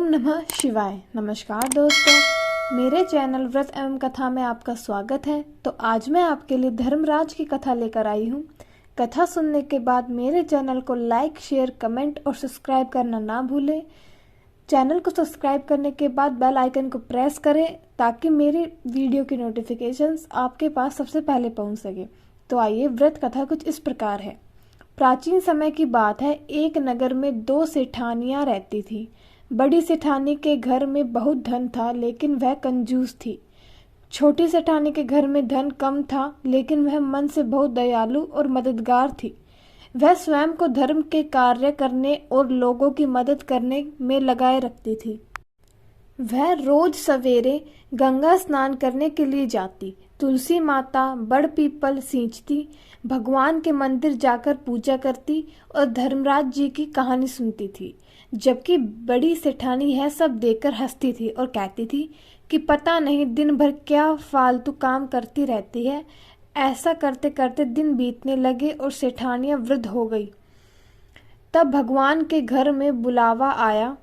नमः शिवाय। नमस्कार दोस्तों, मेरे चैनल व्रत एवं कथा में आपका स्वागत है। तो आज मैं आपके लिए धर्मराज की कथा लेकर आई हूँ। कथा सुनने के बाद मेरे चैनल को लाइक, शेयर, कमेंट और सब्सक्राइब करना ना भूलें। चैनल को सब्सक्राइब करने के बाद बेल आइकन को प्रेस करें ताकि मेरी वीडियो की नोटिफिकेशंस आपके पास सबसे पहले पहुँच सके। तो आइए, व्रत कथा कुछ इस प्रकार है। प्राचीन समय की बात है। एक नगर में दो सेठानियां रहती थी। बड़ी सेठानी के घर में बहुत धन था, लेकिन वह कंजूस थी। छोटी सेठानी के घर में धन कम था, लेकिन वह मन से बहुत दयालु और मददगार थी। वह स्वयं को धर्म के कार्य करने और लोगों की मदद करने में लगाए रखती थी। वह रोज सवेरे गंगा स्नान करने के लिए जाती, तुलसी माता, बड़ पीपल सींचती, भगवान के मंदिर जाकर पूजा करती और धर्मराज जी की कहानी सुनती थी। जबकि बड़ी सेठानी यह सब देखकर हंसती थी और कहती थी कि पता नहीं दिन भर क्या फालतू काम करती रहती है। ऐसा करते करते दिन बीतने लगे और सेठानियां वृद्ध हो गई। तब भगवान के घर में बुलावा आया।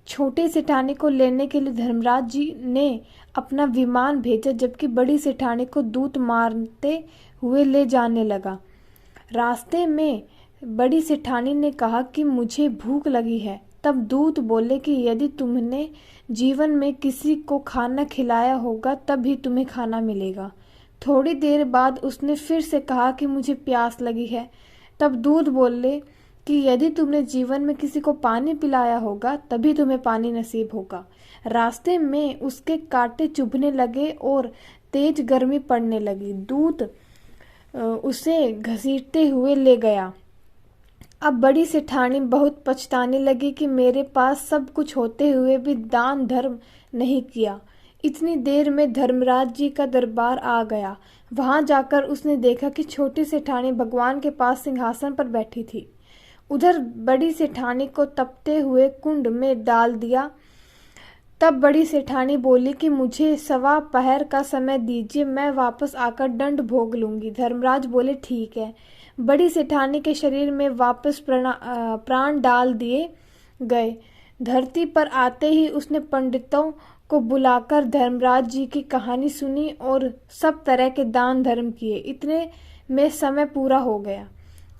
छोटी सेठानी को लेने के लिए धर्मराज जी ने अपना विमान भेजा, जबकि बड़ी सेठानी को दूत मारते हुए ले जाने लगा। रास्ते में बड़ी सेठानी ने कहा कि मुझे भूख लगी है। तब दूत बोले कि यदि तुमने जीवन में किसी को खाना खिलाया होगा तभी तुम्हें खाना मिलेगा। थोड़ी देर बाद उसने फिर से कहा कि मुझे प्यास लगी है। तब दूत बोले कि यदि तुमने जीवन में किसी को पानी पिलाया होगा तभी तुम्हें पानी नसीब होगा। रास्ते में उसके कांटे चुभने लगे और तेज गर्मी पड़ने लगी। दूत उसे घसीटते हुए ले गया। अब बड़ी सेठानी बहुत पछताने लगी कि मेरे पास सब कुछ होते हुए भी दान धर्म नहीं किया। इतनी देर में धर्मराज जी का दरबार आ गया। वहां जाकर उसने देखा कि छोटी सेठानी भगवान के पास सिंहासन पर बैठी थी। उधर बड़ी सेठानी को तपते हुए कुंड में डाल दिया। तब बड़ी सेठानी बोली कि मुझे 1:15 का समय दीजिए, मैं वापस आकर दंड भोग लूंगी। धर्मराज बोले ठीक है। बड़ी सेठानी के शरीर में वापस प्राण डाल दिए गए। धरती पर आते ही उसने पंडितों को बुलाकर धर्मराज जी की कहानी सुनी और सब तरह के दान धर्म किए। इतने में समय पूरा हो गया।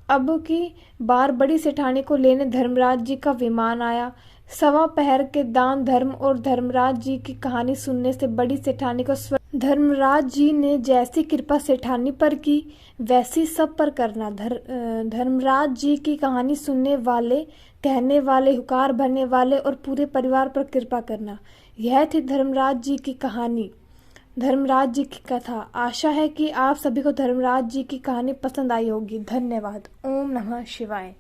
अब की बार बड़ी सेठानी को लेने धर्मराज जी का विमान आया। 1:15 के दान धर्म और धर्मराज जी की कहानी सुनने से बड़ी सेठानी को धर्मराज जी ने जैसी कृपा सेठानी पर की वैसी सब पर करना। धर्मराज जी की कहानी सुनने वाले, कहने वाले, हुकार भरने वाले और पूरे परिवार पर कृपा करना। यह थी धर्मराज जी की कहानी, धर्मराज जी की कथा। आशा है कि आप सभी को धर्मराज जी की कहानी पसंद आई होगी। धन्यवाद। ओम नमः शिवाय।